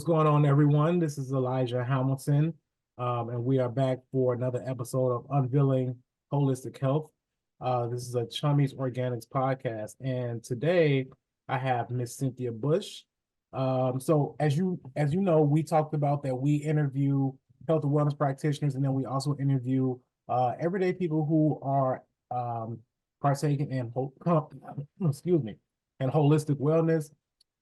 going on, everyone? This is Elijah Hamilton, and we are back for another episode of Unveiling Holistic Health. This is a Chummies Organics podcast, and today I have Miss Cynthia Busch. So as you know, we talked about that we interview health and wellness practitioners, and then we also interview everyday people who are partaking in excuse me, in holistic wellness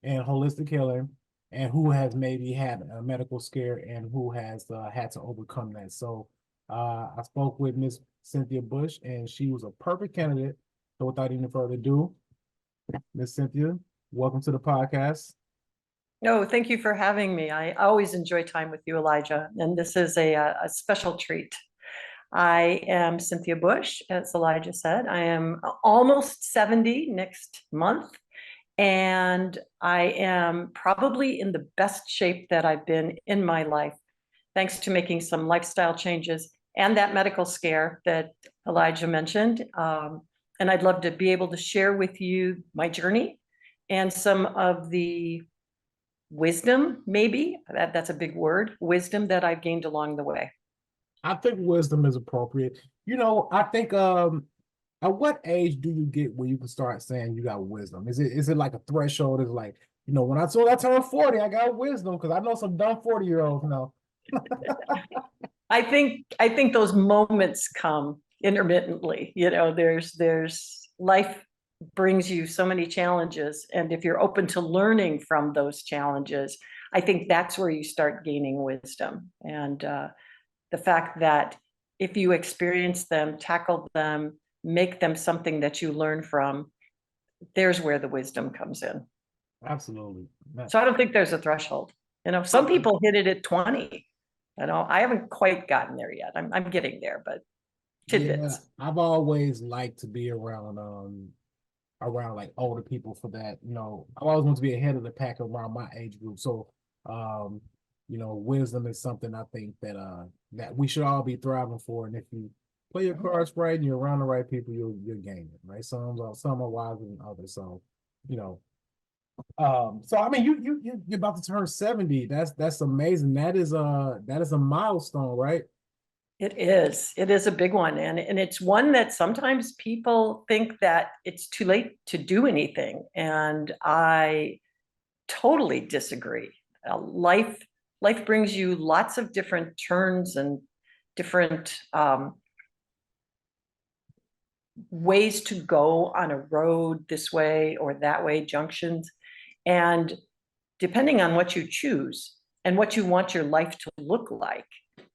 and holistic healing, and who has maybe had a medical scare and who has had to overcome that. So I spoke with Miss Cynthia Busch, and she was a perfect candidate. So without any further ado, Miss Cynthia, welcome to the podcast. No, thank you for having me. I always enjoy time with you, Elijah, and this is a special treat. I am Cynthia Busch, as Elijah said. I am almost 70 next month, and I am probably in the best shape that I've been in my life, thanks to making some lifestyle changes and that medical scare that Elijah mentioned. And I'd love to be able to share with you my journey and some of the wisdom, maybe that's a big word, wisdom that I've gained along the way. I think wisdom is appropriate. I think at what age do you get where you can start saying you got wisdom? Is it like a threshold? Is like, when I turned 40, I got wisdom, because I know some dumb 40-year-olds now. I think those moments come intermittently. There's life brings you so many challenges, and if you're open to learning from those challenges, I think that's where you start gaining wisdom. And the fact that if you experience them, tackle them, make them something that you learn from, there's where the wisdom comes in. Absolutely. So I don't think there's a threshold. Some people hit it at 20. I haven't quite gotten there yet. I'm getting there, but tidbits. Yeah, I've always liked to be around like older people for that. I always want to be ahead of the pack around my age group. So wisdom is something I think that we should all be thriving for. And if you play your cards right and you're around the right people, you'll gain it, right? Some are wiser than others. So, so I mean, you're about to turn 70. That's amazing. That is a milestone, right? It is. It is a big one. And it's one that sometimes people think that it's too late to do anything. And I totally disagree. Life brings you lots of different turns and different ways to go on a road, this way or that way, junctions. And depending on what you choose and what you want your life to look like,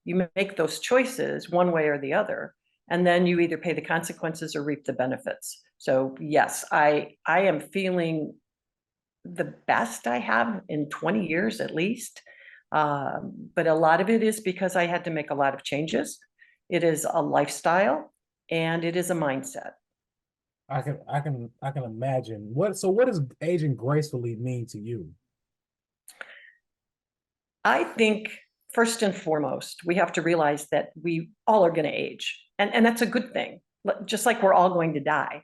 you make those choices one way or the other, and then you either pay the consequences or reap the benefits. So yes, I am feeling the best I have in 20 years at least. But a lot of it is because I had to make a lot of changes. It is a lifestyle and it is a mindset. I can imagine. What does aging gracefully mean to you? I think first and foremost, we have to realize that we all are going to age, and that's a good thing. Just like we're all going to die,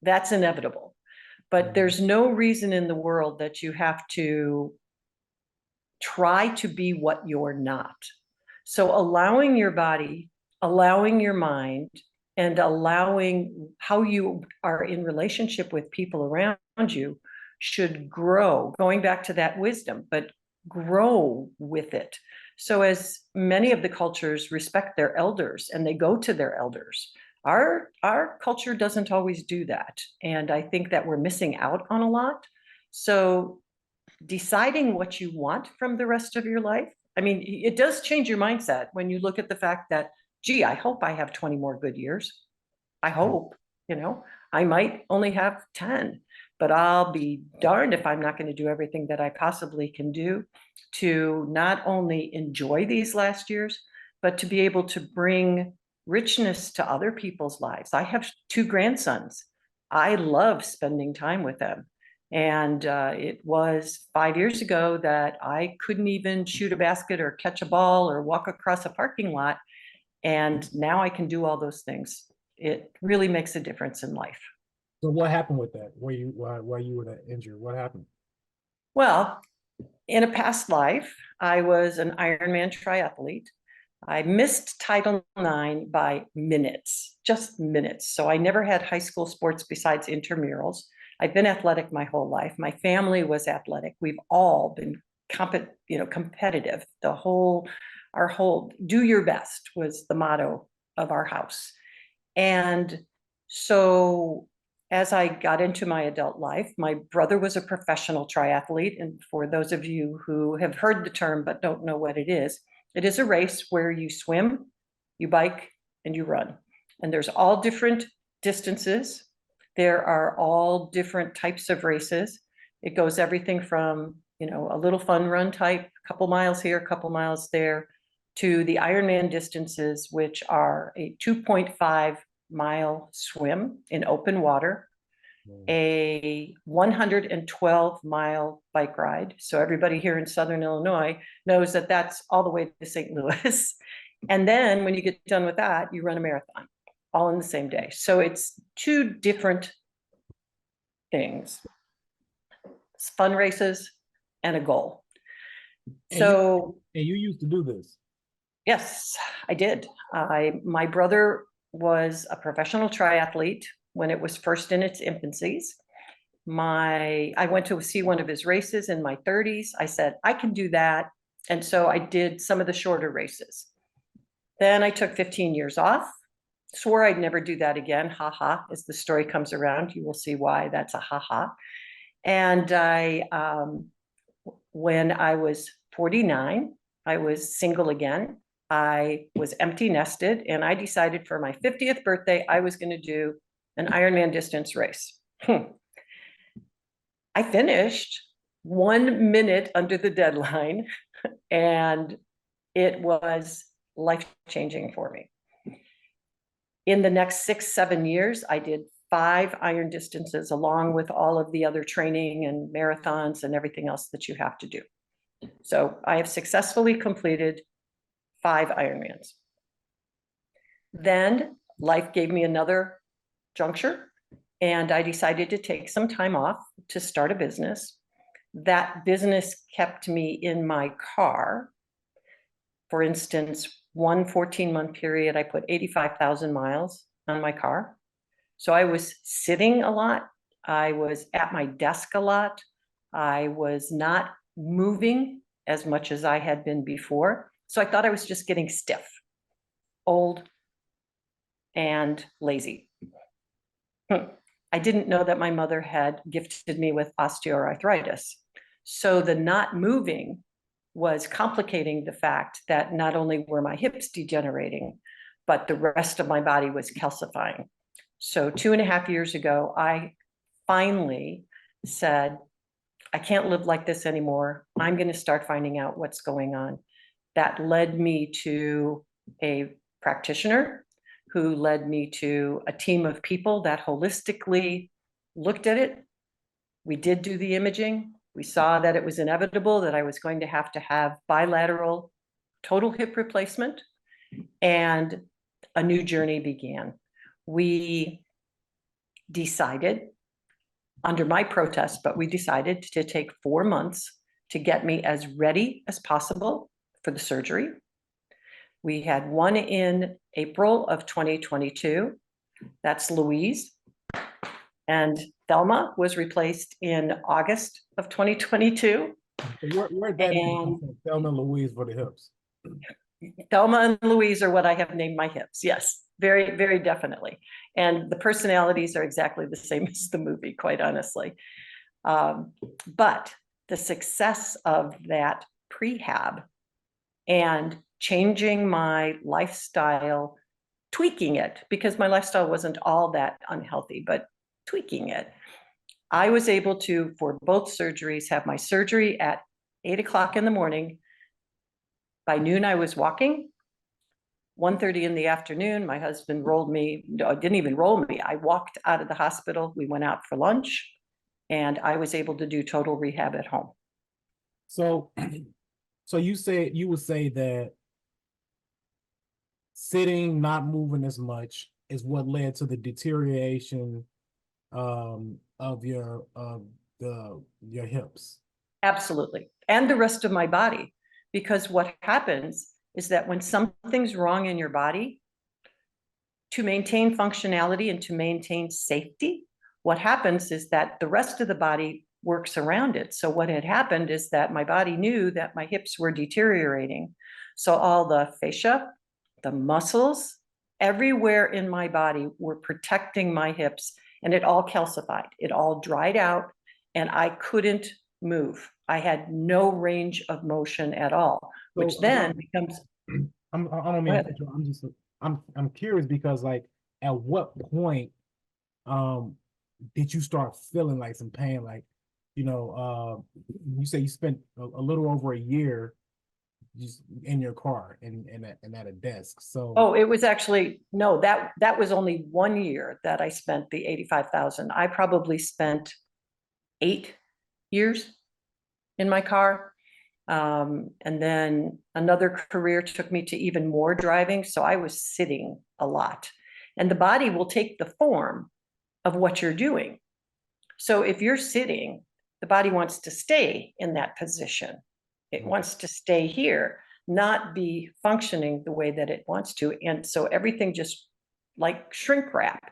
that's inevitable. But there's no reason in the world that you have to try to be what you're not. So allowing your body, allowing your mind, and allowing how you are in relationship with people around you should grow, going back to that wisdom, but grow with it. So as many of the cultures respect their elders and they go to their elders, our culture doesn't always do that. And I think that we're missing out on a lot. So deciding what you want from the rest of your life, I mean, it does change your mindset when you look at the fact that, gee, I hope I have 20 more good years. I hope, I might only have 10, but I'll be darned if I'm not going to do everything that I possibly can do to not only enjoy these last years, but to be able to bring richness to other people's lives. I have 2 grandsons. I love spending time with them. And it was 5 years ago that I couldn't even shoot a basket or catch a ball or walk across a parking lot. And now I can do all those things. It really makes a difference in life. So what happened with that? Where you were injured? What happened? Well, in a past life, I was an Ironman triathlete. I missed Title IX by minutes, just minutes. So I never had high school sports besides intramurals. I've been athletic my whole life. My family was athletic. We've all been competitive. Our whole do your best was the motto of our house. And so as I got into my adult life, my brother was a professional triathlete. And for those of you who have heard the term but don't know what it is a race where you swim, you bike, and you run. And there's all different distances. There are all different types of races. It goes everything from, a little fun run type, a couple miles here, a couple miles there, to the Ironman distances, which are a 2.5-mile swim in open water, a 112-mile bike ride. So everybody here in Southern Illinois knows that that's all the way to St. Louis. And then when you get done with that, you run a marathon all in the same day. So it's two different things. It's fun races and a goal. And you used to do this? Yes, I did. My brother was a professional triathlete when it was first in its infancies. I went to see one of his races in my 30s. I said, I can do that. And so I did some of the shorter races. Then I took 15 years off, swore I'd never do that again. Ha ha. As the story comes around, you will see why that's a ha ha. And when I was 49, I was single again. I was empty nested, and I decided for my 50th birthday, I was going to do an Ironman distance race. I finished 1 minute under the deadline, and it was life-changing for me. In the next 6-7 years, I did 5 iron distances, along with all of the other training and marathons and everything else that you have to do. So I have successfully completed 5 Ironmans. Then life gave me another juncture, and I decided to take some time off to start a business. That business kept me in my car. For instance, one 14-month period, I put 85,000 miles on my car. So I was sitting a lot. I was at my desk a lot. I was not moving as much as I had been before. So I thought I was just getting stiff, old, and lazy. I didn't know that my mother had gifted me with osteoarthritis. So the not moving was complicating the fact that not only were my hips degenerating, but the rest of my body was calcifying. So 2.5 years ago, I finally said, I can't live like this anymore. I'm going to start finding out what's going on. That led me to a practitioner who led me to a team of people that holistically looked at it. We did do the imaging. We saw that it was inevitable that I was going to have bilateral total hip replacement, and a new journey began. We decided, under my protest, but we decided to take 4 months to get me as ready as possible for the surgery. We had one in April of 2022. That's Louise. And Thelma was replaced in August of 2022. Where'd that name come from? Thelma and Louise for the hips. Thelma and Louise are what I have named my hips. Yes, very, very definitely. And the personalities are exactly the same as the movie, quite honestly. But the success of that prehab and changing my lifestyle, tweaking it, because my lifestyle wasn't all that unhealthy, but tweaking it, I was able to, for both surgeries, have my surgery at 8 o'clock in the morning. By noon, I was walking. 1:30 in the afternoon, my husband rolled me, no, didn't even roll me. I walked out of the hospital. We went out for lunch, and I was able to do total rehab at home. So you would say that sitting, not moving as much, is what led to the deterioration of your hips. Absolutely. And the rest of my body. Because what happens is that when something's wrong in your body, to maintain functionality and to maintain safety, what happens is that the rest of the body works around it. So what had happened is that my body knew that my hips were deteriorating. So all the fascia, the muscles, everywhere in my body were protecting my hips, and it all calcified. It all dried out, and I couldn't move. I had no range of motion at all, which So then becomes. I don't mean to cut you off. I'm curious because like at what point um did you start feeling like some pain? Like, you say you spent a little over a year just in your car and at a desk. So Oh, it was actually, no, that was only 1 year that I spent the 85,000. I probably spent 8 years in my car. And then another career took me to even more driving. So I was sitting a lot. And the body will take the form of what you're doing. So if you're sitting, the body wants to stay in that position. It wants to stay here, not be functioning the way that it wants to. And so everything just like shrink wrap,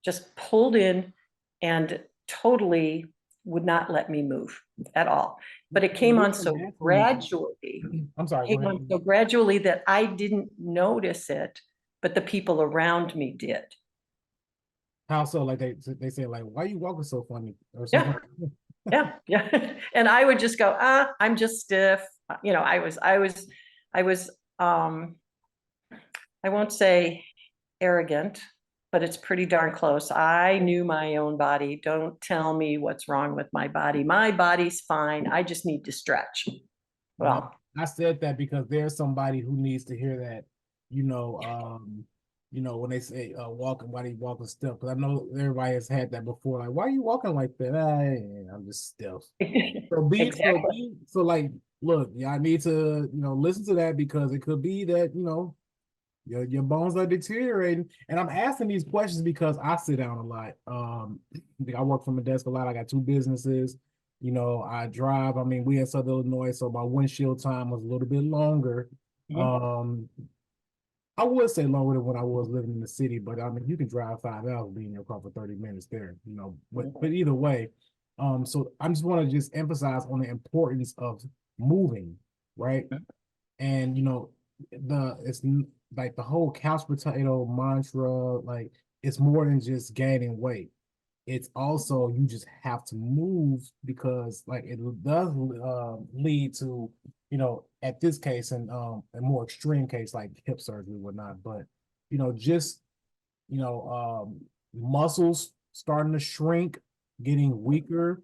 just pulled in and totally would not let me move at all. But it came on so gradually. I'm sorry, go Came ahead. on so gradually that I didn't notice it, but the people around me did. How so? Like they say, like, why are you walking so funny or Yeah. something? Yeah. And I would just go, I'm just stiff. I was, I won't say arrogant, but it's pretty darn close. I knew my own body. Don't tell me what's wrong with my body. My body's fine. I just need to stretch. Well, I said that because there's somebody who needs to hear that, when they say walking, why do you walking stiff? Because I know everybody has had that before. Like, why are you walking like that? I'm just stiff. exactly. So like, look, y'all need to, listen to that because it could be that, your bones are deteriorating. And I'm asking these questions because I sit down a lot. I work from a desk a lot. I got 2 businesses. I drive. I mean, we in Southern Illinois, so my windshield time was a little bit longer. Mhm. I would say longer than when I was living in the city, but I mean, you can drive 5 hours, be in your car for 30 minutes there, but either way. So I just want to just emphasize on the importance of moving, right? And it's like the whole couch potato mantra, like it's more than just gaining weight. It's also you just have to move because like it does lead to, at this case and a more extreme case like hip surgery whatnot, but just muscles starting to shrink, getting weaker.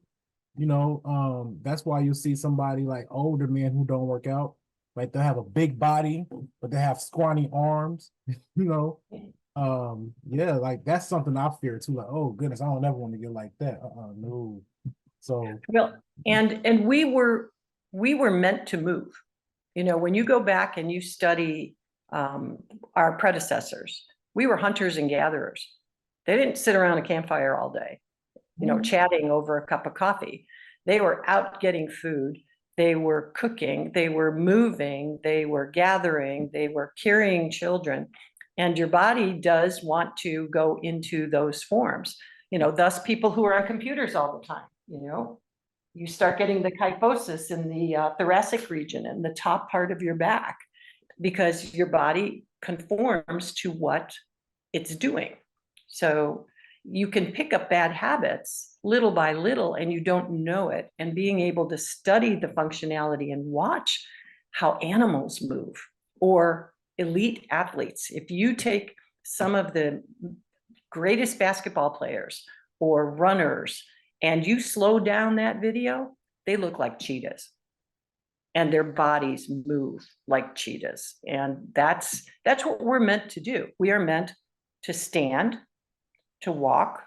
That's why you'll see somebody like older men who don't work out, like they have a big body, but they have scrawny arms, yeah, like that's something I fear too. Like, oh goodness, I don't ever want to get like that. No. So Well, and we were meant to move. When you go back and you study our predecessors, we were hunters and gatherers. They didn't sit around a campfire all day, chatting over a cup of coffee. They were out getting food. They were cooking. They were moving. They were gathering. They were carrying children. And your body does want to go into those forms. Thus people who are on computers all the time, you start getting the kyphosis in the thoracic region and the top part of your back because your body conforms to what it's doing. So you can pick up bad habits little by little and you don't know it. And being able to study the functionality and watch how animals move or elite athletes. If you take some of the greatest basketball players or runners and you slow down that video, they look like cheetahs and their bodies move like cheetahs. And that's what we're meant to do. We are meant to stand, to walk,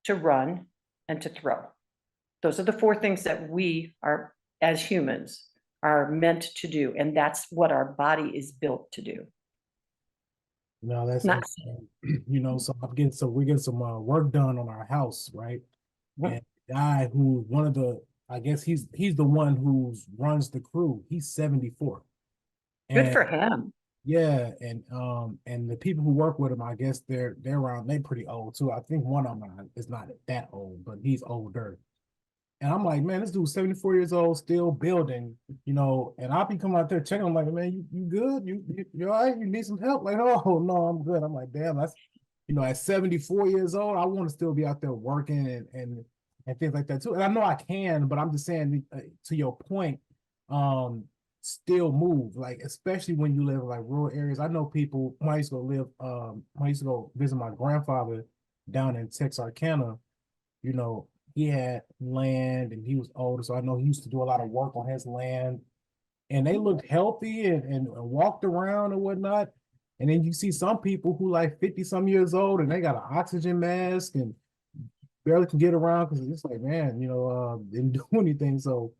to run, and to throw. Those are the 4 things that we are, as humans, are meant to do. And that's what our body is built to do. no, that's Not so we're getting some work done on our house, right? And the guy who one of the I guess he's the one who runs the crew. He's 74. Good And for him. yeah, and the people who work with him, I guess they're around, they pretty old too. I think one of them is not that old, but he's older. And I'm like, man, this dude's 74 years old, still building, and I'll be coming out there checking. I'm like, man, you good? You all right? You need some help? Like, oh no, I'm good. I'm like, damn, that's at 74 years old, I want to still be out there working and things like that too. And I know I can, but I'm just saying, to your point, still move, like especially when you live in like rural areas. I know people when I used to go when I used to go visit my grandfather down in Texarkana, you know, he had land and he was older, so I know he used to do a lot of work on his land, and they looked healthy and walked around and whatnot. And then you see some people who like 50 some years old and they got an oxygen mask and barely can get around because it's like, man, didn't do anything. So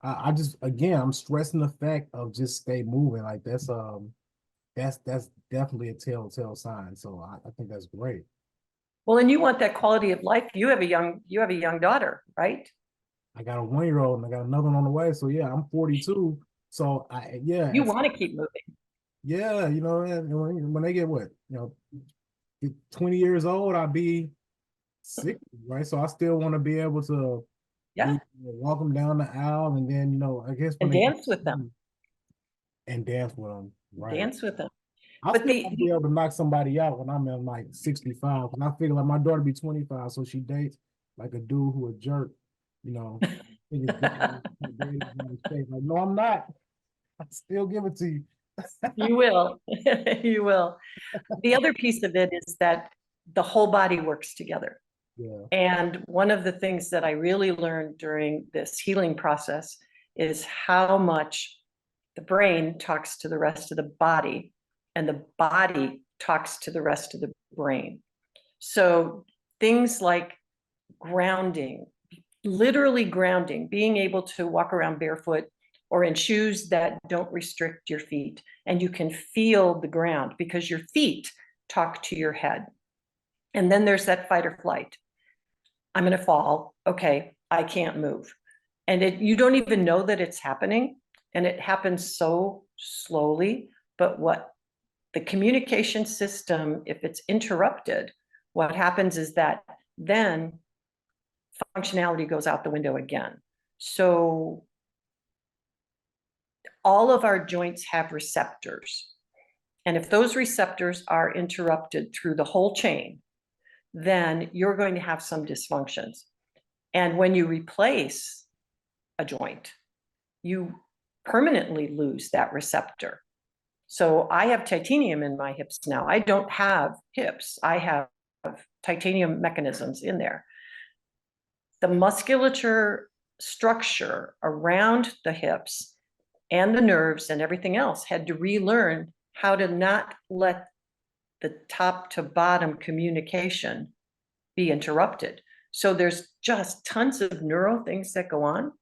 I just, again, I'm stressing the fact of just stay moving. Like that's definitely a telltale sign. So I think that's great. Well, and you want that quality of life. You have a young daughter, right? I got a 1 year old and I got another one on the way. So yeah, I'm 42. So You want to keep moving. yeah, and when they get 20 years old, I'll be 60, right? So I still want to be able to Yeah. walk them down the aisle, and then I guess when And they dance with them. and dance with them, right? Dance with them. I But still want to be able to knock somebody out when I'm in like 65. And I figure like my daughter be 25, so she dates like a dude who a jerk, you know. think his daddy's in shape. Like, no, I'm not. I still give it to you. you will. You will. The other piece of it is that the whole body works together. Yeah. And one of the things that I really learned during this healing process is how much the brain talks to the rest of the body and the body talks to the rest of the brain. So things like grounding, literally grounding, being able to walk around barefoot or in shoes that don't restrict your feet, and you can feel the ground because your feet talk to your head. And then there's that fight or flight. I'm going to fall. Okay, I can't move. And you don't even know that it's happening. And it happens so slowly. But what the communication system, if it's interrupted, what happens is that then functionality goes out the window again. So all of our joints have receptors. And if those receptors are interrupted through the whole chain, then you're going to have some dysfunctions. And when you replace a joint, you permanently lose that receptor. So I have titanium in my hips now. I don't have hips. I have titanium mechanisms in there. The musculature structure around the hips and the nerves and everything else had to relearn how to not let the top to bottom communication be interrupted. So there's just tons of neural things that go on.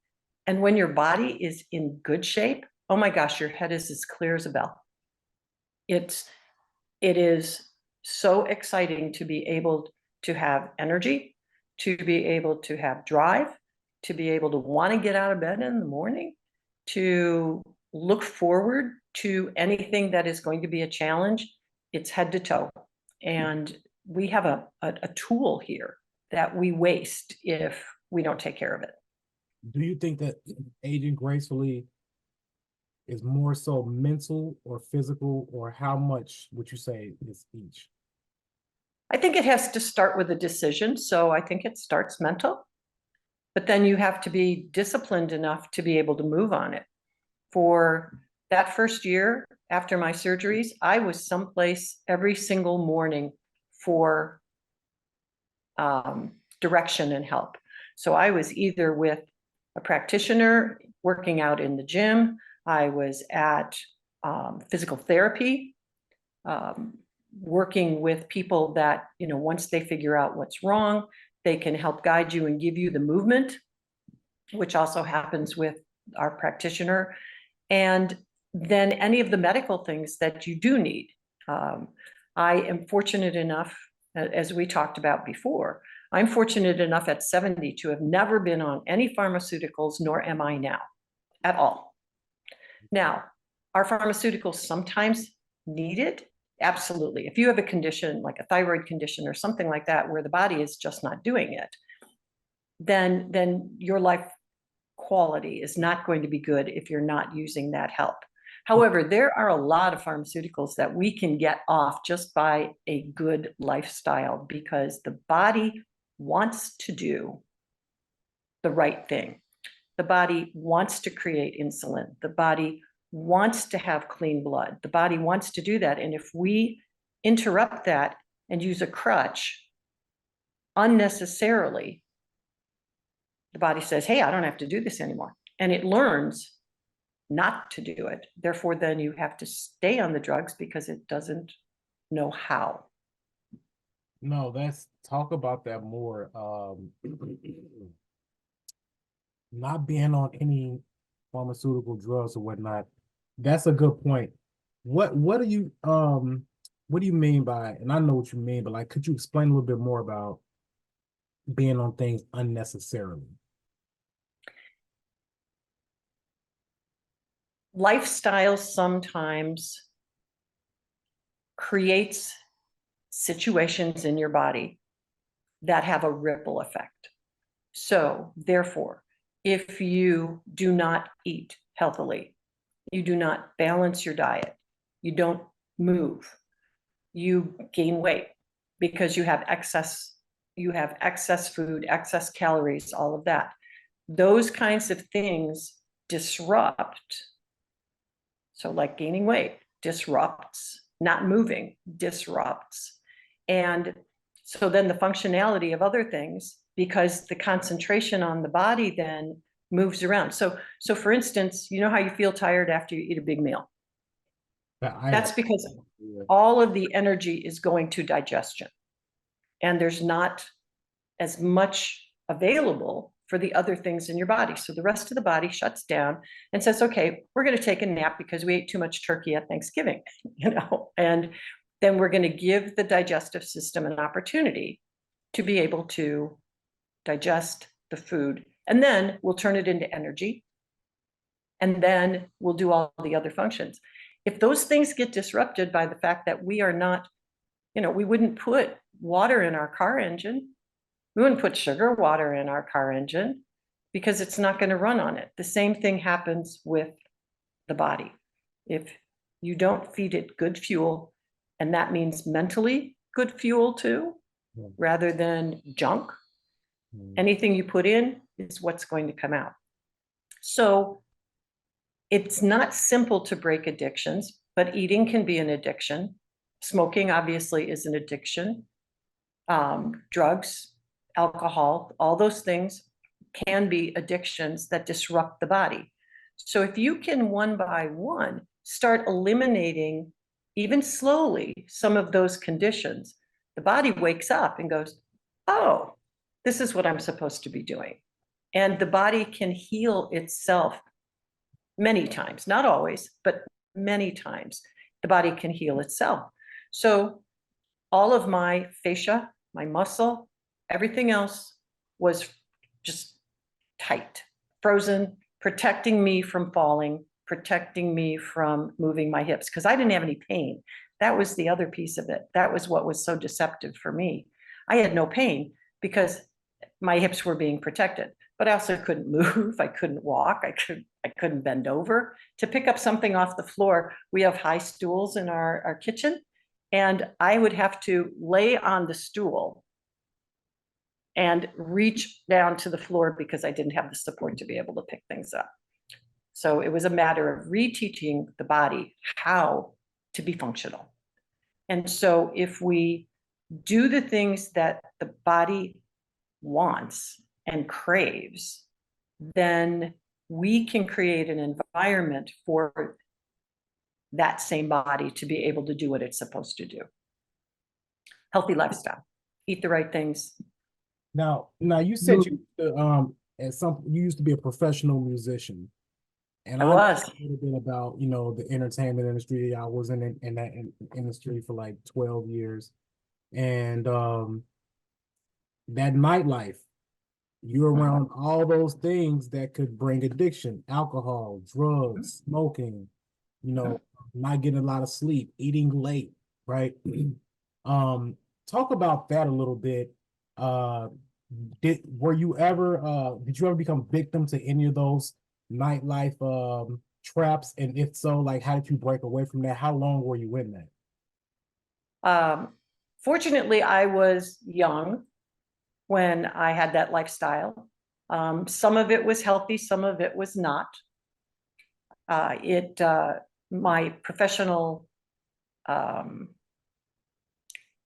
And when your body is in good shape, oh my gosh, your head is as clear as a bell. It is so exciting to be able to have energy, to be able to have drive, to be able to want to get out of bed in the morning, to look forward to anything that is going to be a challenge. It's head to toe. And we have a tool here that we waste if we don't take care of it. Do you think that aging gracefully is more so mental or physical, or how much would you say is each? I think it has to start with a decision. So I think it starts mental, but then you have to be disciplined enough to be able to move on it. For that first year after my surgeries, I was someplace every single morning for direction and help. So I was either with a practitioner working out in the gym, I was at physical therapy, working with people that, once they figure out what's wrong, they can help guide you and give you the movement, which also happens with our practitioner. And then any of the medical things that you do need. I am fortunate enough as we talked about before. I'm fortunate enough at 70 to have never been on any pharmaceuticals, nor am I now at all. Now, are pharmaceuticals sometimes needed? Absolutely. If you have a condition like a thyroid condition or something like that, where the body is just not doing it, then your life quality is not going to be good if you're not using that help. However, there are a lot of pharmaceuticals that we can get off just by a good lifestyle, because the body wants to do the right thing. The body wants to create insulin. The body wants to have clean blood. The body wants to do that. And if we interrupt that and use a crutch unnecessarily, the body says, hey, I don't have to do this anymore. And it learns not to do it. Therefore, then you have to stay on the drugs because it doesn't know how. No, let's talk about that more. Not being on any pharmaceutical drugs or whatnot. That's a good point. What do you mean by, and I know what you mean, but like, could you explain a little bit more about being on things unnecessarily? Lifestyle sometimes creates situations in your body that have a ripple effect. So therefore, if you do not eat healthily, you do not balance your diet, you don't move, you gain weight because you have excess food, excess calories, all of that. Those kinds of things disrupt. So like gaining weight disrupts, not moving disrupts. And so then the functionality of other things, because the concentration on the body then moves around. So for instance, you know how you feel tired after you eat a big meal? That's because all of the energy is going to digestion, and there's not as much available for the other things in your body. So the rest of the body shuts down and says, okay, we're going to take a nap because we ate too much turkey at Thanksgiving, and then we're going to give the digestive system an opportunity to be able to digest the food. And then we'll turn it into energy. And then we'll do all the other functions. If those things get disrupted by the fact that we are not, we wouldn't put water in our car engine. We wouldn't put sugar water in our car engine because it's not going to run on it. The same thing happens with the body. If you don't feed it good fuel, and that means mentally good fuel too, rather than junk, anything you put in is what's going to come out. So it's not simple to break addictions, but eating can be an addiction. Smoking obviously is an addiction. Drugs, alcohol, all those things can be addictions that disrupt the body. So if you can one by one start eliminating, even slowly, some of those conditions, the body wakes up and goes, oh, this is what I'm supposed to be doing. And the body can heal itself many times, not always, but many times. The body can heal itself. So all of my fascia, my muscle, everything else was just tight, frozen, protecting me from falling, protecting me from moving my hips, because I didn't have any pain. That was the other piece of it. That was what was so deceptive for me. I had no pain because my hips were being protected, but I also couldn't move. I couldn't walk. I couldn't bend over to pick up something off the floor. We have high stools in our kitchen, and I would have to lay on the stool and reach down to the floor because I didn't have the support to be able to pick things up. So it was a matter of reteaching the body how to be functional. And so if we do the things that the body wants and craves, then we can create an environment for that same body to be able to do what it's supposed to do. Healthy lifestyle, eat the right things. Now you said you used to be a professional musician, and I was. A little bit about the entertainment industry. I was in that industry for like 12 years. And that nightlife, you're around all those things that could bring addiction, alcohol, drugs, smoking, not getting a lot of sleep, eating late, right? Talk about that a little bit. Did you ever become victim to any of those nightlife traps? And if so, like how did you break away from that? How long were you in that? Fortunately, I was young when I had that lifestyle. Some of it was healthy, some of it was not. My professional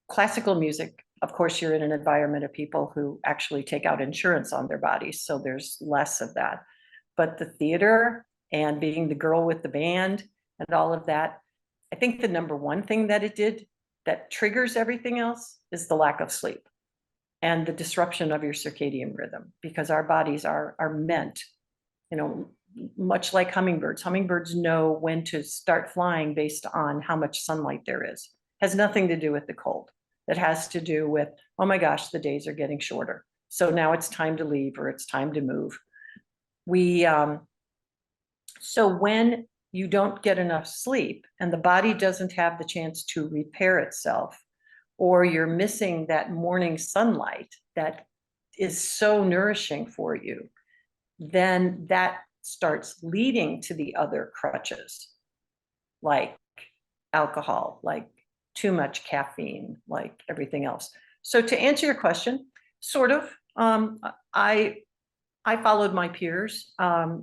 classical music, of course, you're in an environment of people who actually take out insurance on their bodies, so there's less of that. But the theater and being the girl with the band and all of that, I think the number one thing that it did that triggers everything else is the lack of sleep and the disruption of your circadian rhythm, because our bodies are meant, much like hummingbirds. Hummingbirds know when to start flying based on how much sunlight there is. Has nothing to do with the cold. It has to do with, oh my gosh, the days are getting shorter. So now it's time to leave or it's time to move. So when you don't get enough sleep and the body doesn't have the chance to repair itself, or you're missing that morning sunlight that is so nourishing for you, then that starts leading to the other crutches, like alcohol, like too much caffeine, like everything else. So to answer your question, sort of, I followed my peers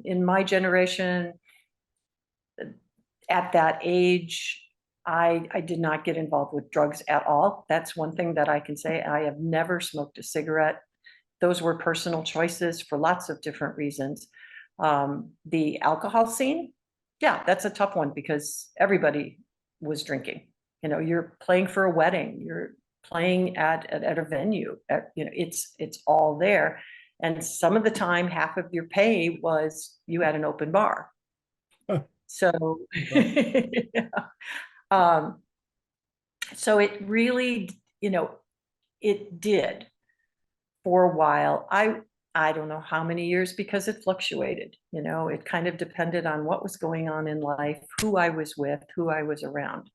in my generation. At that age, I did not get involved with drugs at all. That's one thing that I can say. I have never smoked a cigarette. Those were personal choices for lots of different reasons. The alcohol scene, yeah, that's a tough one because everybody was drinking. You're playing for a wedding, you're playing at a venue, it's all there. And some of the time, half of your pay was you had an open bar. So, so it really, it did for a while. I don't know how many years because it fluctuated. It kind of depended on what was going on in life, who I was with, who I was around.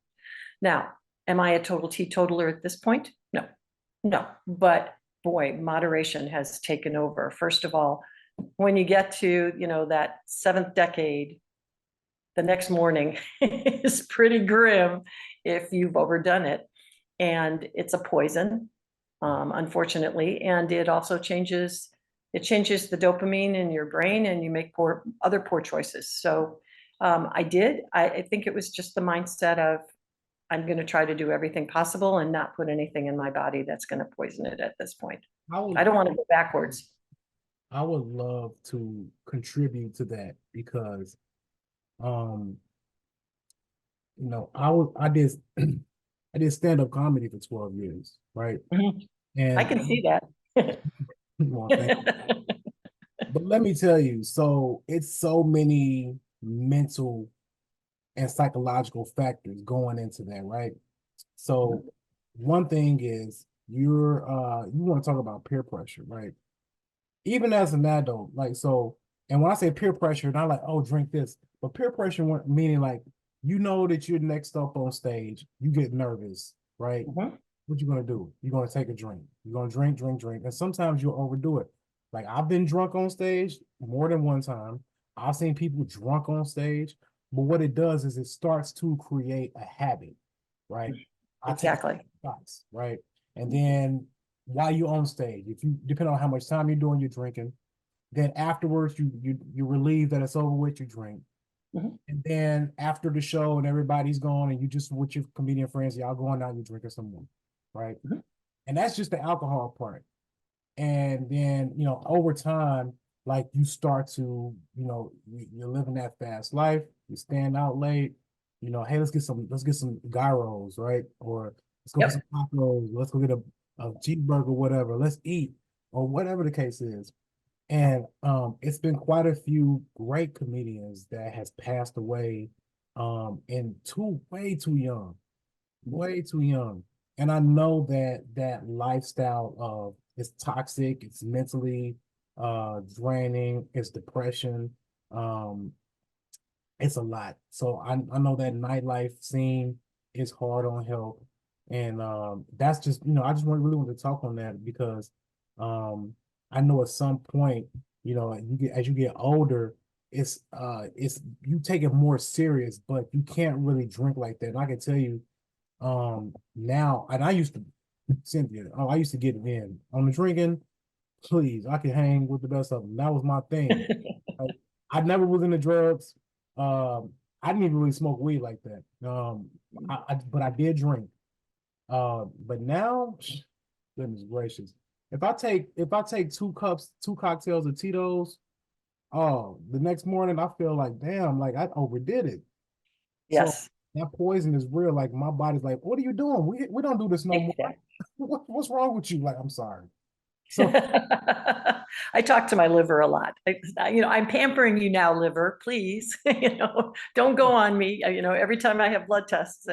Now, am I a total teetotaler at this point? No. But boy, moderation has taken over. First of all, when you get to, that seventh decade, the next morning is pretty grim if you've overdone it. And it's a poison, unfortunately. And it also changes the dopamine in your brain and you make other poor choices. So I think it was just the mindset of, I'm going to try to do everything possible and not put anything in my body that's going to poison it at this point. I don't want to go backwards. I would love to contribute to that because, I did I did stand-up comedy for 12 years, right? Mhm. And I can see that. well, but let me tell you, so it's so many mental and psychological factors going into that, right? So one thing is you want to talk about peer pressure, right? Even as an adult, like so, and when I say peer pressure, not like, oh, drink this, but peer pressure meaning like that you're next up on stage, you get nervous, right? What you gonna do? You're gonna take a drink. You're gonna drink, and sometimes you'll overdo it. Like I've been drunk on stage more than one time. I've seen people drunk on stage, but what it does is it starts to create a habit, right? Exactly. Shots, right? And then while you're on stage, if you depending on how much time you're doing your drinking, then afterwards you relieve that it's over with, you drink. And then after the show and everybody's gone and you just with your comedian friends, y'all going out and you drinking some more, right? And that's just the alcohol part. And then, over time, like you start to, you're living that fast life, you stand out late, hey, let's get some gyros, right? Or let's go get some tacos, let's go get a cheeseburger, whatever, let's eat, or whatever the case is. And it's been quite a few great comedians that has passed away and way too young, way too young. And I know that that lifestyle of it's toxic, it's mentally draining, it's depression, um, it's a lot. So I know that nightlife scene is hard on health. And that's just, I just really want to talk on that because um I know at some point, you get as you get older, it's you take it more serious, but you can't really drink like that. And I can tell you, now, and I used to, Cynthia, I used to get it in on the drinking. Please, I can hang with the best of them. That was my thing. Like, I never was into drugs. I didn't even really smoke weed like that. But I did drink. But now, goodness gracious, if I take 2 cups, 2 cocktails of Tito's, oh, the next morning I feel like damn, like I overdid it. So Yes. that poison is real. Like my body's like, what are you doing? We don't do this no more. Exactly. What's wrong with you? Like, I'm sorry. So I talk to my liver a lot. I'm pampering you now, liver, please. Don't go on me. Every time I have blood tests,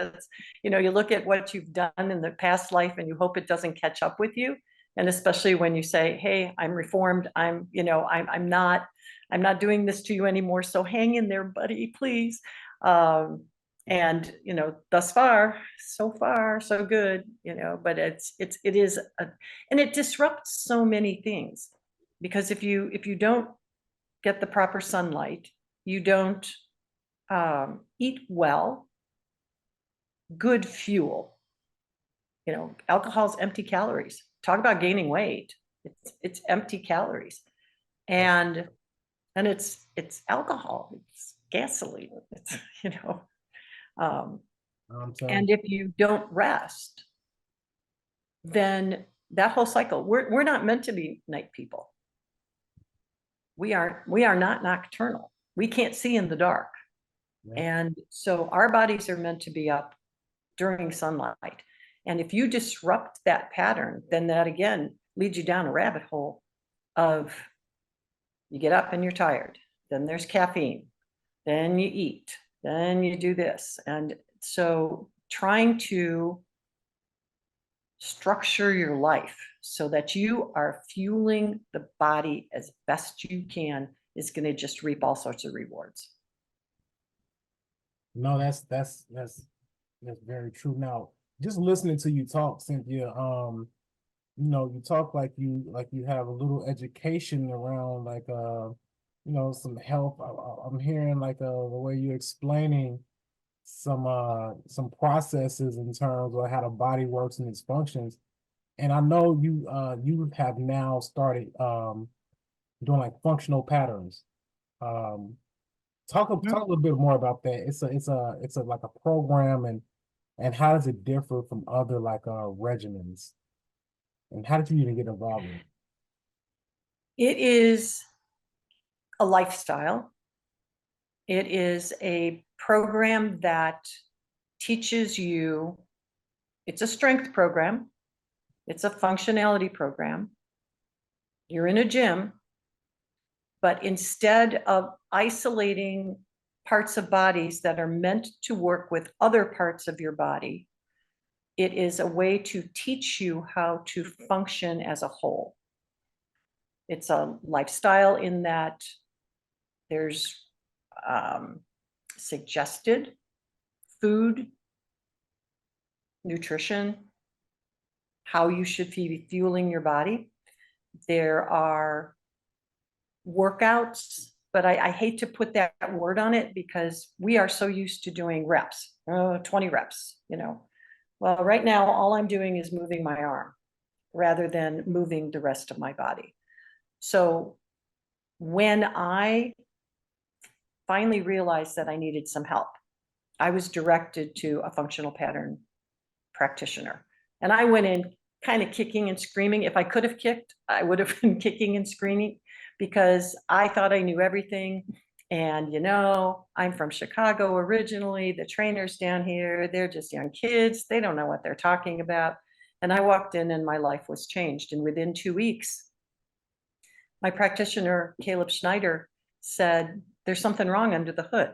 you look at what you've done in the past life and you hope it doesn't catch up with you. And especially when you say, hey, I'm reformed. I'm not doing this to you anymore. So hang in there, buddy, please. And thus far, so good, but it is and it disrupts so many things, because if you don't get the proper sunlight, you don't eat well, good fuel. Alcohol's empty calories. Talk about gaining weight. It's empty calories. And it's alcohol, it's gasoline, it's um, I'm telling and if you don't rest, then that whole cycle, we're not meant to be night people. We are not nocturnal. We can't see in the dark. you. And so our bodies are meant to be up during sunlight. And if you disrupt that pattern, then that again leads you down a rabbit hole of, you get up and you're tired, then there's caffeine, then you eat, then you do this. And so trying to structure your life so that you are fueling the body as best you can is going to just reap all sorts of rewards. No, that's very true. Now, just listening to you talk, Cynthia, you talk like you have a little education around like some health. I'm hearing like the way you're explaining some processes in terms of how the body works and its functions. And I know you have now started doing like functional patterns. Um, talk a little bit more about that. It's a like a program, and how does it differ from other like regimens? And how did you even get involved in it? It is a lifestyle. It is a program that teaches you, it's a strength program, it's a functionality program. You're in a gym, but instead of isolating parts of bodies that are meant to work with other parts of your body, it is a way to teach you how to function as a whole. It's a lifestyle in that there's suggested food, nutrition, how you should be fueling your body. There are workouts, but I hate to put that word on it because we are so used to doing reps, 20 reps, Well, right now, all I'm doing is moving my arm rather than moving the rest of my body. So when I finally realized that I needed some help, I was directed to a functional pattern practitioner. And I went in kind of kicking and screaming. If I could have kicked, I would have been kicking and screaming because I thought I knew everything. And, I'm from Chicago originally. The trainers down here, they're just young kids. They don't know what they're talking about. And I walked in and my life was changed. And within 2 weeks, my practitioner, Caleb Schneider, said, there's something wrong under the hood.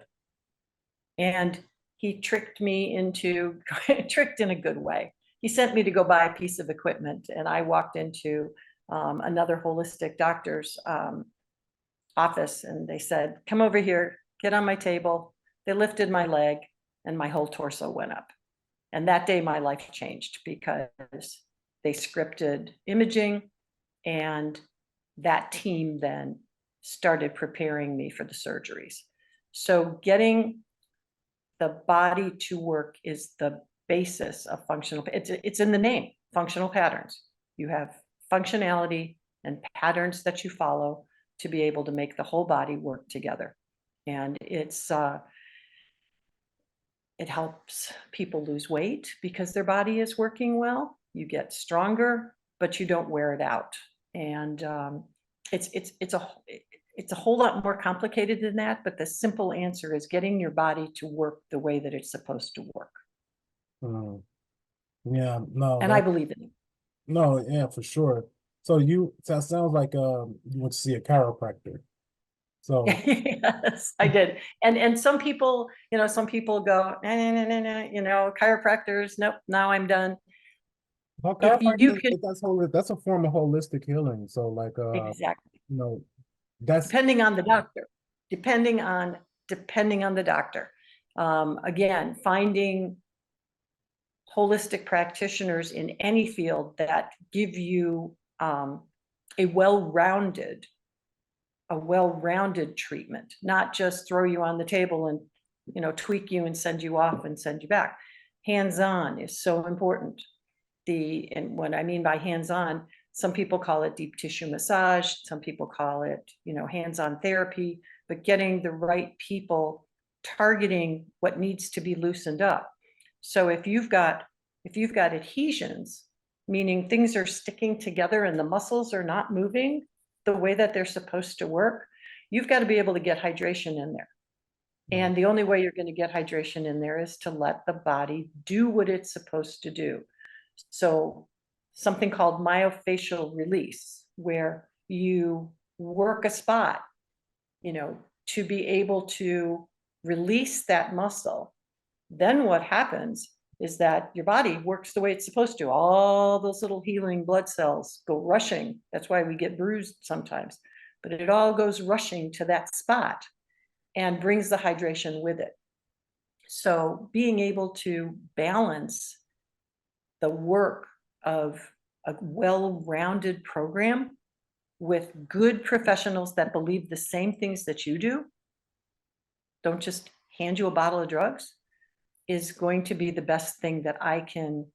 And he tricked me tricked in a good way. he sent me to go buy a piece of equipment, and I walked into another holistic doctor's office, and they said, come over here, get on my table. They lifted my leg and my whole torso went up. And that day my life changed because they scripted imaging, and that team then started preparing me for the surgeries. So getting the body to work is the basis of functional. It's in the name, functional patterns. You have functionality and patterns that you follow to be able to make the whole body work together. And it helps people lose weight because their body is working well. You get stronger, but you don't wear it out. And it's a whole lot more complicated than that. But the simple answer is getting your body to work the way that it's supposed to work. Yeah, no, and I believe in it. No, yeah, for sure. So that sounds like you went to see a chiropractor. So Yes, I did. And some people, some people go, no, chiropractors, nope, now I'm done. well, If you chiropractor, can, that's a form of holistic healing. So like exactly, that's depending on the doctor, depending on the doctor. Again, finding holistic practitioners in any field that give you a well-rounded treatment, not just throw you on the table and tweak you and send you off and send you back. Hands-on is so important. And what I mean by hands-on, some people call it deep tissue massage, some people call it hands-on therapy, but getting the right people targeting what needs to be loosened up. So if you've got adhesions, meaning things are sticking together and the muscles are not moving the way that they're supposed to work, you've got to be able to get hydration in there. And the only way you're going to get hydration in there is to let the body do what it's supposed to do. So something called myofascial release, where you work a spot, to be able to release that muscle. Then what happens is that your body works the way it's supposed to. All those little healing blood cells go rushing. That's why we get bruised sometimes, but it all goes rushing to that spot and brings the hydration with it. So being able to balance the work of a well-rounded program with good professionals that believe the same things that you do, don't just hand you a bottle of drugs, is going to be the best thing that I can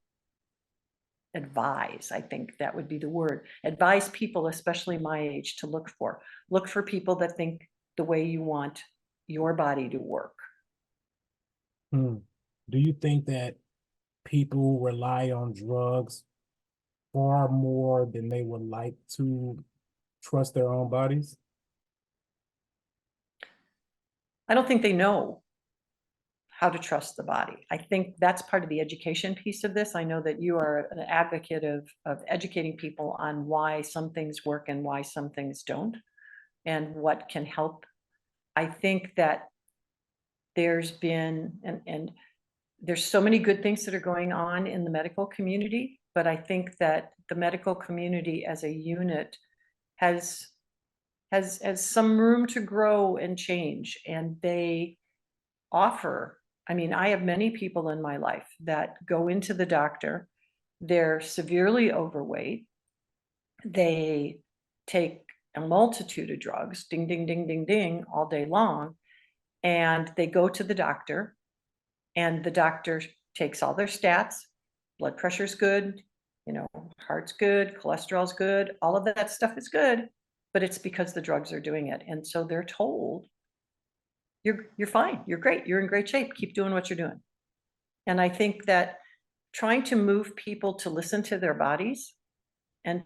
advise. I think that would be the word. Advise people, especially my age, to look for. Look for people that think the way you want your body to work. Do you think that people rely on drugs far more than they would like to trust their own bodies? I don't think they know how to trust the body. I think that's part of the education piece of this. I know that you are an advocate of educating people on why some things work and why some things don't, and what can help. I think that there's been, and there's so many good things that are going on in the medical community, but I think that the medical community as a unit has some room to grow and change. And they offer, I have many people in my life that go into the doctor, they're severely overweight, they take a multitude of drugs, ding, ding, ding, ding, ding, all day long, and they go to the doctor, and the doctor takes all their stats, blood pressure's good, heart's good, cholesterol's good, all of that stuff is good, but it's because the drugs are doing it. And so they're told, you're fine, you're great, you're in great shape, keep doing what you're doing. And I think that trying to move people to listen to their bodies and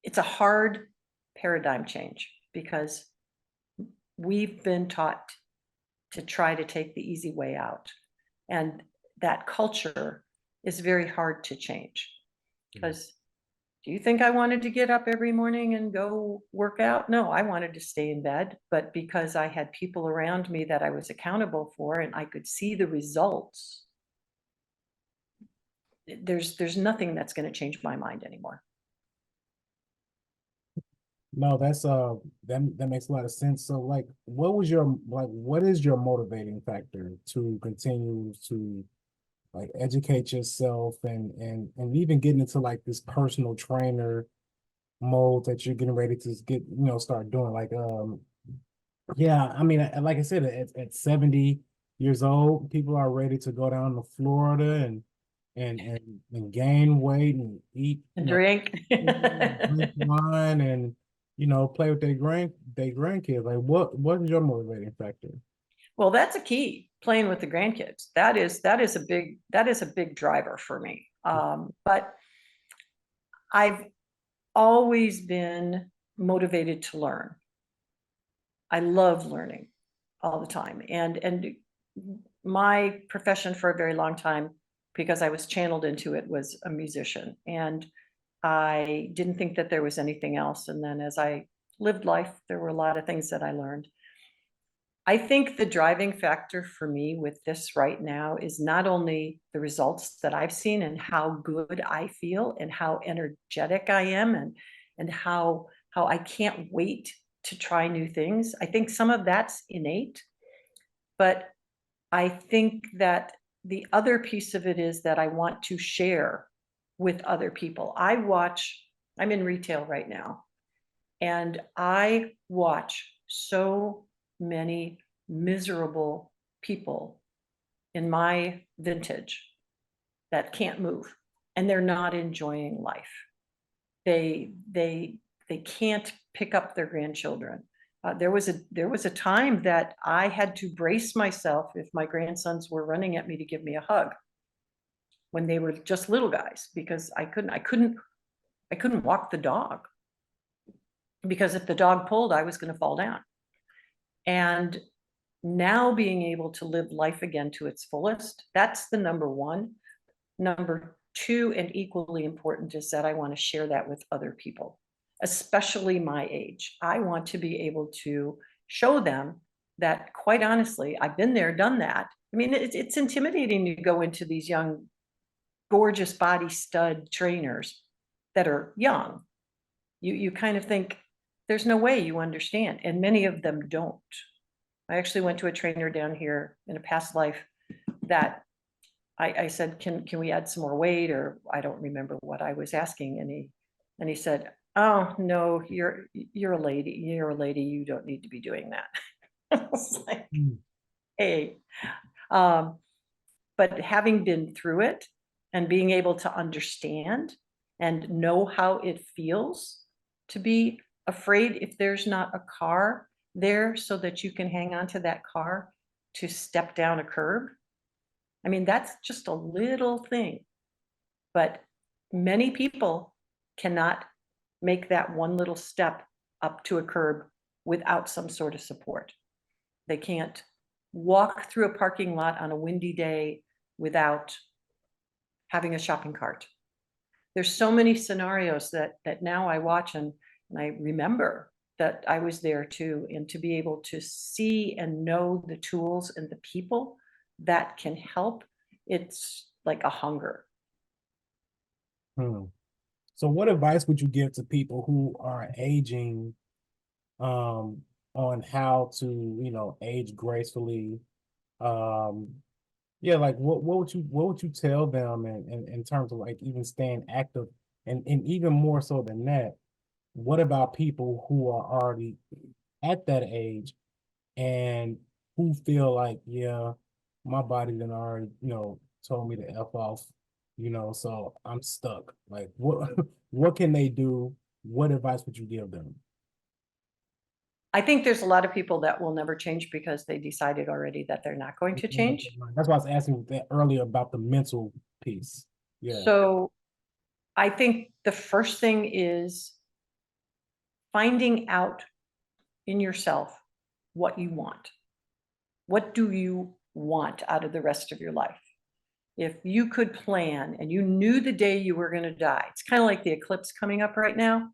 it's a hard paradigm change, because we've been taught to try to take the easy way out. And that culture is very hard to change, because do you think I wanted to get up every morning and go work out? No, I wanted to stay in bed, but because I had people around me that I was accountable for and I could see the results, there's nothing that's going to change my mind anymore. No, that's that makes a lot of sense. So like what is your motivating factor to continue to like educate yourself and even getting into like this personal trainer mode that you're getting ready to get, start doing? Like yeah, I mean, like I said, at 70 years old, people are ready to go down to Florida and gain weight and eat, And drink. drink wine and play with their grandkids. Like what is your motivating factor? Well, that's a key, playing with the grandkids. That is a big driver for me. But I've always been motivated to learn. I love learning all the time. And my profession for a very long time, because I was channeled into it, was a musician. And I didn't think that there was anything else. And then as I lived life, there were a lot of things that I learned. I think the driving factor for me with this right now is not only the results that I've seen and how good I feel and how energetic I am and how I can't wait to try new things. I think some of that's innate, but I think that the other piece of it is that I want to share with other people. I'm in retail right now, and I watch so many miserable people in my vintage that can't move, and they're not enjoying life. They can't pick up their grandchildren. There was a time that I had to brace myself if my grandsons were running at me to give me a hug when they were just little guys, because I couldn't walk the dog, because if the dog pulled, I was going to fall down. And now being able to live life again to its fullest, that's the number one. Number two, and equally important, is that I want to share that with other people, especially my age. I want to be able to show them that, quite honestly, I've been there, done that. I mean, it's intimidating to go into these young, gorgeous body stud trainers that are young. You kind of think, there's no way you understand. And many of them don't. I actually went to a trainer down here in a past life that I said, can we add some more weight? Or I don't remember what I was asking. And he said, oh no, you're a lady. You're a lady. You don't need to be doing that. I was like, hey, but having been through it and being able to understand and know how it feels to be afraid if there's not a car there so that you can hang on to that car to step down a curb. I mean, that's just a little thing, but many people cannot make that one little step up to a curb without some sort of support. They can't walk through a parking lot on a windy day without having a shopping cart. There's so many scenarios that now I watch and I remember that I was there too, and to be able to see and know the tools and the people that can help, it's like a hunger. So what advice would you give to people who are aging on how to, age gracefully? Yeah, like what would you tell them in terms of like even staying active and even more so than that, what about people who are already at that age and who feel like, yeah, my body done already, told me to F off, so I'm stuck. Like what what can they do? What advice would you give them? I think there's a lot of people that will never change because they decided already that they're not going to change. That's why I was asking that earlier about the mental piece. Yeah. So I think the first thing is finding out in yourself what you want. What do you want out of the rest of your life? If you could plan and you knew the day you were going to die, it's kind of like the eclipse coming up right now,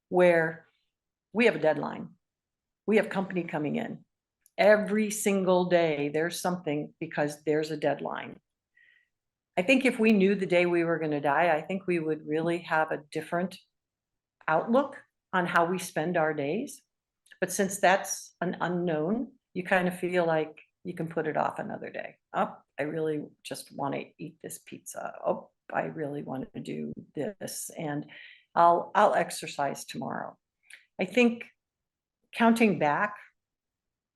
where we have a deadline. We have company coming in. Every single day there's something because there's a deadline. I think if we knew the day we were going to die, I think we would really have a different outlook on how we spend our days. But since that's an unknown, you kind of feel like you can put it off another day. Oh, I really just want to eat this pizza. Oh, I really want to do this, and I'll exercise tomorrow. I think counting back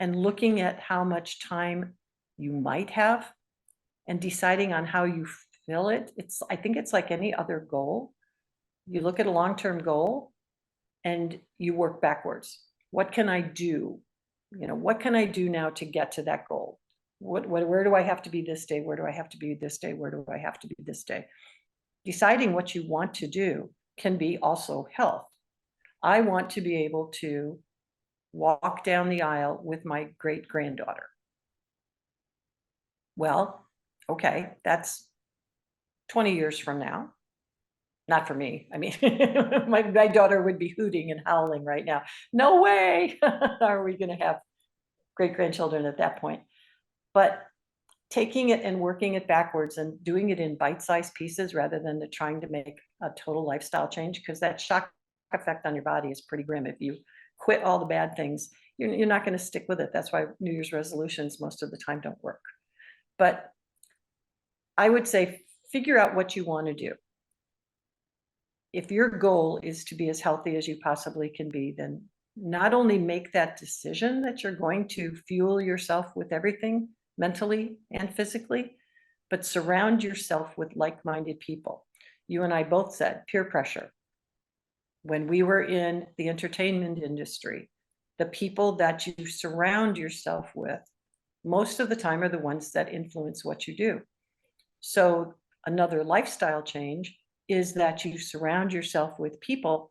and looking at how much time you might have and deciding on how you fill it, I think it's like any other goal. You look at a long-term goal and you work backwards. What can I do? What can I do now to get to that goal? Where do I have to be this day? Where do I have to be this day? Where do I have to be this day? Deciding what you want to do can be also health. I want to be able to walk down the aisle with my great granddaughter. Well, okay, that's 20 years from now. Not for me. I mean, my daughter would be hooting and howling right now. No way are we going to have great grandchildren at that point. But taking it and working it backwards and doing it in bite-sized pieces rather than trying to make a total lifestyle change, because that shock effect on your body is pretty grim. If you quit all the bad things, you're not going to stick with it. That's why New Year's resolutions most of the time don't work. But I would say figure out what you want to do. If your goal is to be as healthy as you possibly can be, then not only make that decision that you're going to fuel yourself with everything mentally and physically, but surround yourself with like-minded people. You and I both said peer pressure. When we were in the entertainment industry, the people that you surround yourself with most of the time are the ones that influence what you do. So another lifestyle change is that you surround yourself with people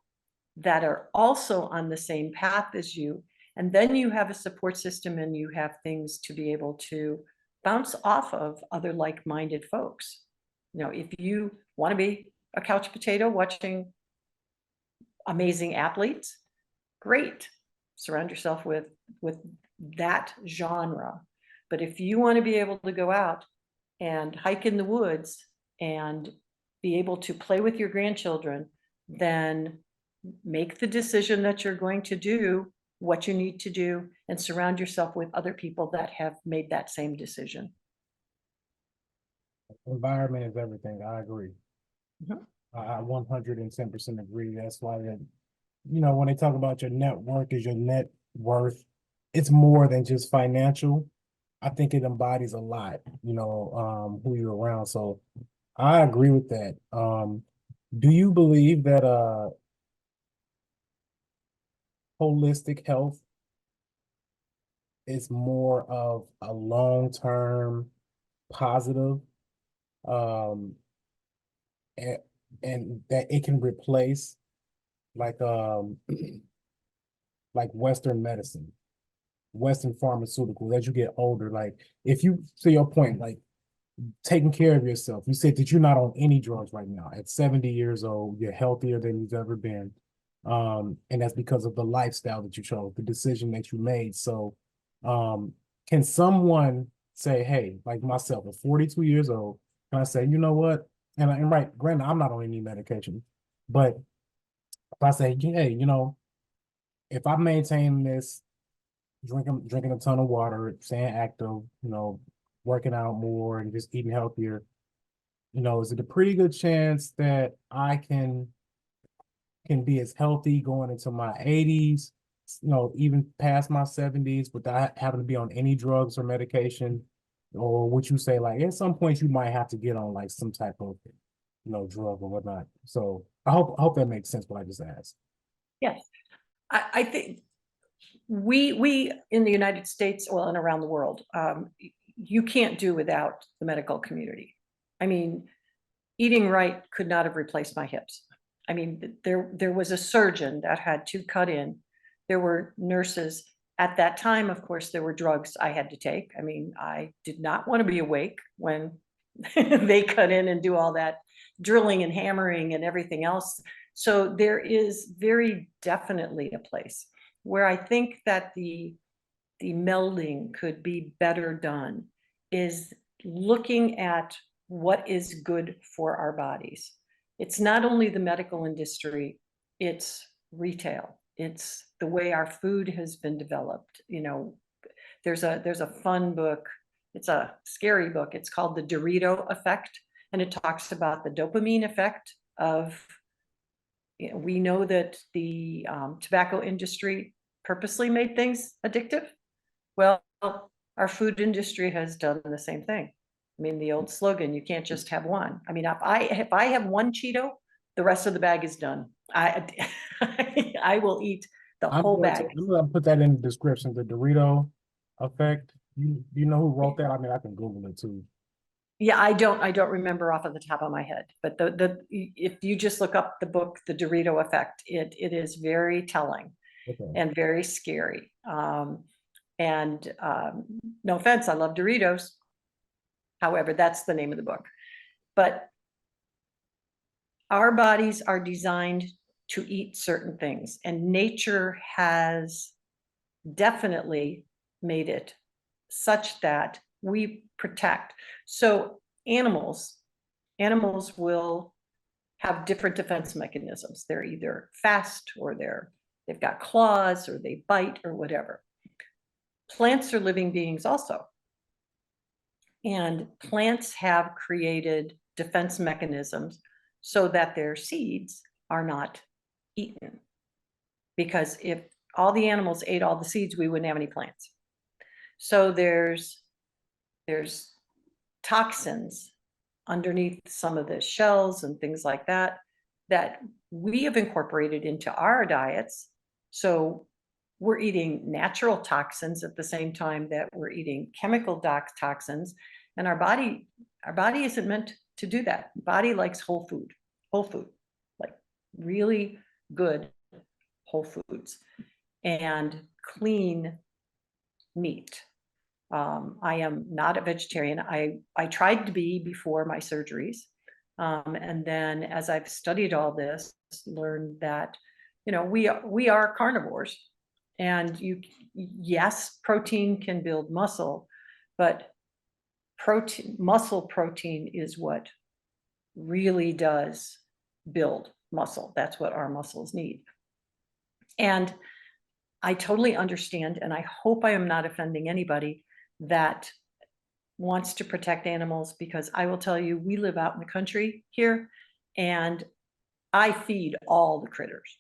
that are also on the same path as you. And then you have a support system and you have things to be able to bounce off of other like-minded folks. If you want to be a couch potato watching amazing athletes, great. Surround yourself with that genre. But if you want to be able to go out and hike in the woods and be able to play with your grandchildren, then make the decision that you're going to do what you need to do and surround yourself with other people that have made that same decision. Environment is everything. I agree. Mhm. I 110% agree. That's why that, when they talk about your net worth is your net worth, it's more than just financial. I think it embodies a lot, who you're around. So I agree with that. Do you believe that holistic health is more of a long-term positive, um, and, and that it can replace like like Western medicine, Western pharmaceuticals as you get older? Like if you, to your point, like taking care of yourself. You said that you're not on any drugs right now. At 70 years old, you're healthier than you've ever been. And that's because of the lifestyle that you chose, the decision that you made. So can someone say, hey, like myself, at 42 years old, can I say, you know what? And right, granted, I'm not on any medication, but if I say, hey, if I maintain this, drinking a ton of water, staying active, working out more and just eating healthier, is it a pretty good chance that I can be as healthy going into my 80s, even past my 70s without having to be on any drugs or medication? Or would you say like at some point you might have to get on like some type of, drug or whatnot? So I hope that makes sense what I just asked. Yes, I think we in the United States, well, and around the world, you can't do without the medical community. I mean, eating right could not have replaced my hips. I mean, there was a surgeon that had to cut in. There were nurses. At that time, of course, there were drugs I had to take. I mean, I did not want to be awake when they cut in and do all that drilling and hammering and everything else. So there is very definitely a place where I think that the melding could be better done is looking at what is good for our bodies. It's not only the medical industry, it's retail. It's the way our food has been developed. You know, there's a fun book. It's a scary book. It's called The Dorito Effect, and it talks about the dopamine effect of, you know, we know that the tobacco industry purposely made things addictive. Well, our food industry has done the same thing. I mean, the old slogan, you can't just have one. I mean, if I have one Cheeto, the rest of the bag is done. I will eat the whole bag. I'm gonna put that in the description, the Dorito effect. You know who wrote that? I mean, I can Google it too. Yeah, I don't remember off of the top of my head, but if you just look up the book, The Dorito Effect, it is very telling. Okay. And very scary. No offense, I love Doritos. However, that's the name of the book. But our bodies are designed to eat certain things, and nature has definitely made it such that we protect. So animals will have different defense mechanisms. They're either fast, or they've got claws, or they bite, or whatever. Plants are living beings also. And plants have created defense mechanisms so that their seeds are not eaten. Because if all the animals ate all the seeds, we wouldn't have any plants. So there's toxins underneath some of the shells and things like that we have incorporated into our diets. So we're eating natural toxins at the same time that we're eating chemical toxins, and our body isn't meant to do that. Body likes whole food, like really good whole foods and clean meat. I am not a vegetarian. I tried to be before my surgeries. And then as I've studied all this, learned that, you know, we are carnivores. And yes, protein can build muscle, but muscle protein is what really does build muscle. That's what our muscles need. And I totally understand, and I hope I am not offending anybody that wants to protect animals, because I will tell you, we live out in the country here, and I feed all the critters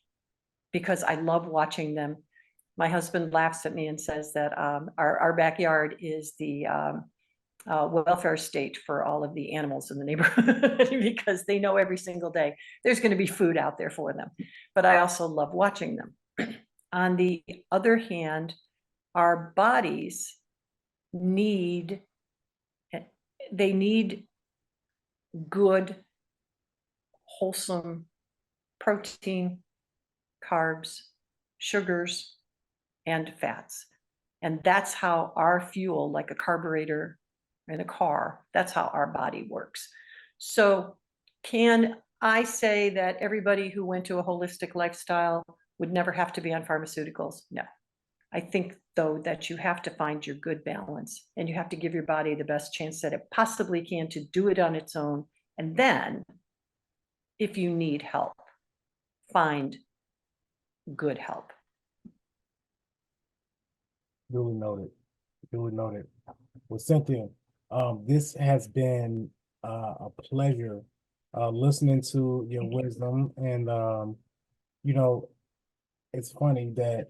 because I love watching them. My husband laughs at me and says that our backyard is the welfare state for all of the animals in the neighborhood because they know every single day there's going to be food out there for them. But I also love watching them. On the other hand, our bodies need good, wholesome protein, carbs, sugars, and fats. And that's how our fuel, like a carburetor in a car, that's how our body works. So can I say that everybody who went to a holistic lifestyle would never have to be on pharmaceuticals? No. I think, though, that you have to find your good balance, and you have to give your body the best chance that it possibly can to do it on its own. And then, if you need help, find good help. Duly noted. Duly noted. Well, Cynthia, this has been a pleasure listening to your wisdom. And you know, it's funny that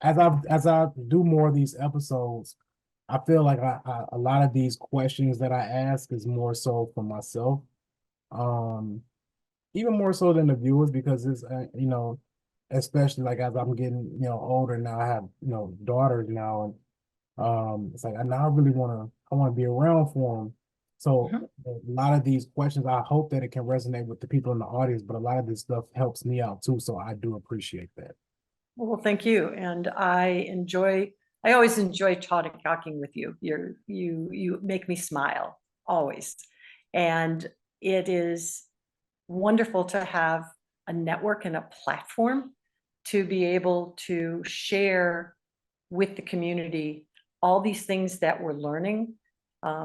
as I do more of these episodes, I feel like a lot of these questions that I ask is more so for myself, even more so than the viewers, because it's you know, especially like as I'm getting, you know, older now, I have, you know, daughters now, and it's like I really want to be around for them. So a lot of these questions, I hope that it can resonate with the people in the audience, but a lot of this stuff helps me out too. So I do appreciate that. Well, thank you. And I always enjoy talking with you. You make me smile always. And it is wonderful to have a network and a platform to be able to share with the community all these things that we're learning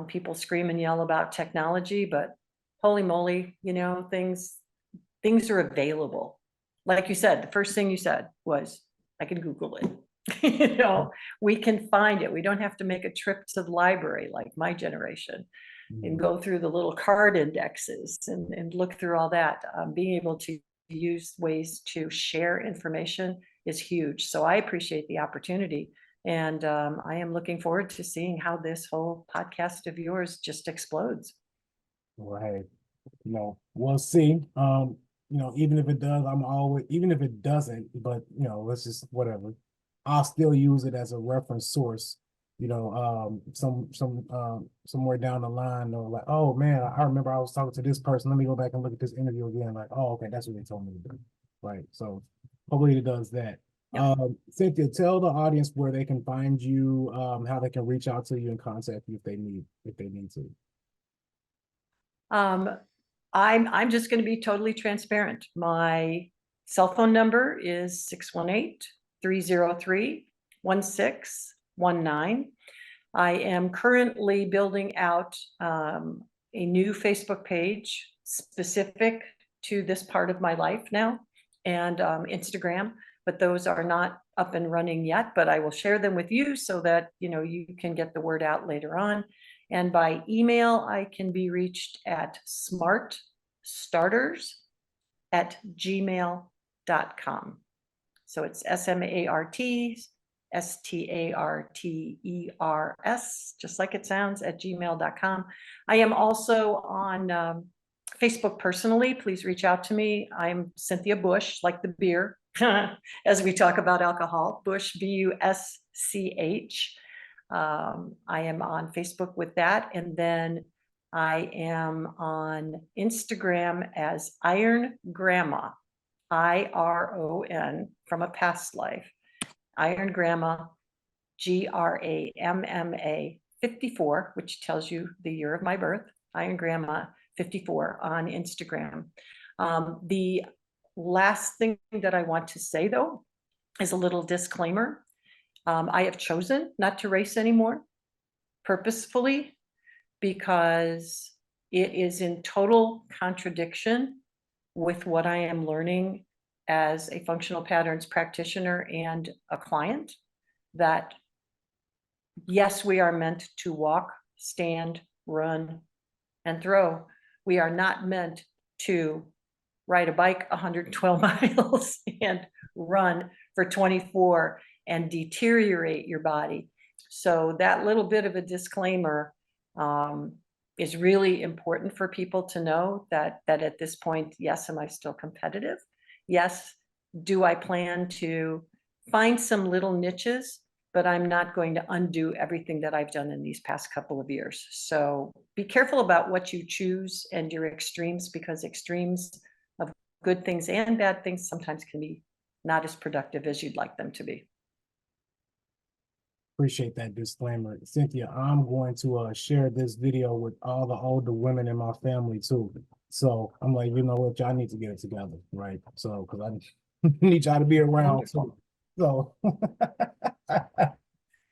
People scream and yell about technology, but holy moly, things are available. Like you said, the first thing you said was, I can Google it. We can find it. We don't have to make a trip to the library like my generation and go through the little card indexes and look through all that. Being able to use ways to share information is huge. So I appreciate the opportunity. And I am looking forward to seeing how this whole podcast of yours just explodes. Well, hey, we'll see. Even if it does, even if it doesn't, but let's just whatever. I'll still use it as a reference source. Somewhere down the line, or like, oh man, I remember I was talking to this person. Let me go back and look at this interview again. Like, oh, okay, that's what they told me to do. Right. So hopefully it does that. Yep. Cynthia, tell the audience where they can find you, how they can reach out to you and contact you if they need to. I'm just going to be totally transparent. My cell phone number is 618-303-1619. I am currently building out a new Facebook page specific to this part of my life now, and Instagram, but those are not up and running yet, but I will share them with you so that you can get the word out later on. And by email, I can be reached at smartstarters@gmail.com. So it's SMARTSTARTERS, just like it sounds, @gmail.com. I am also on Facebook personally. Please reach out to me. I'm Cynthia Busch, like the beer, as we talk about alcohol. Busch, BUSCH. I am on Facebook with that. And then I am on Instagram as Iron Grandma, IRON, from a past life. Iron Grandma, GRAMMA 54, which tells you the year of my birth. Iron Grandma 54 on Instagram. The last thing that I want to say, though, is a little disclaimer. I have chosen not to race anymore purposefully because it is in total contradiction with what I am learning as a functional patterns practitioner and a client, that yes, we are meant to walk, stand, run, and throw. We are not meant to ride a bike 112 miles and run for 24 and deteriorate your body. So that little bit of a disclaimer is really important for people to know that at this point, yes, am I still competitive? Yes. Do I plan to find some little niches, but I'm not going to undo everything that I've done in these past couple of years. So be careful about what you choose and your extremes, because extremes of good things and bad things sometimes can be not as productive as you'd like them to be. Appreciate that disclaimer. Cynthia, I'm going to share this video with all the older women in my family too. So I'm like, you know what, y'all need to get it together, right? So, because I need y'all to be around too. So.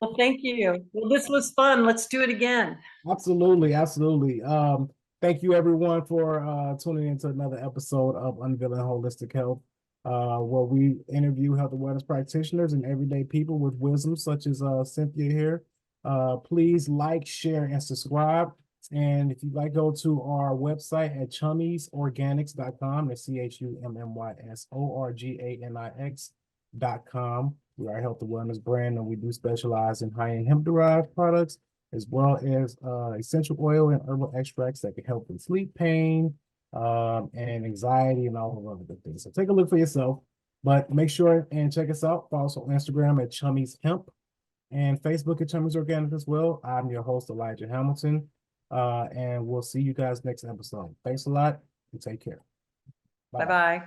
Well, thank you. Well, this was fun. Let's do it again. Absolutely, absolutely. Thank you everyone for tuning into another episode of Unveiling Holistic Health, where we interview health and wellness practitioners and everyday people with wisdom, such as Cynthia here. Please like, share, and subscribe. And if you'd like, go to our website at chummysorganics.com. That's CHUMMYSORGANIX.com. We are a health and wellness brand, and we do specialize in high-end hemp-derived products, as well as essential oil and herbal extracts that can help with sleep, pain, and anxiety, and all of other good things. So take a look for yourself, but make sure and check us out. Follow us on Instagram at Chummy's Hemp and Facebook at Chummy's Organic as well. I'm your host, Elijah Hamilton, and we'll see you guys next episode. Thanks a lot and take care. Bye-bye.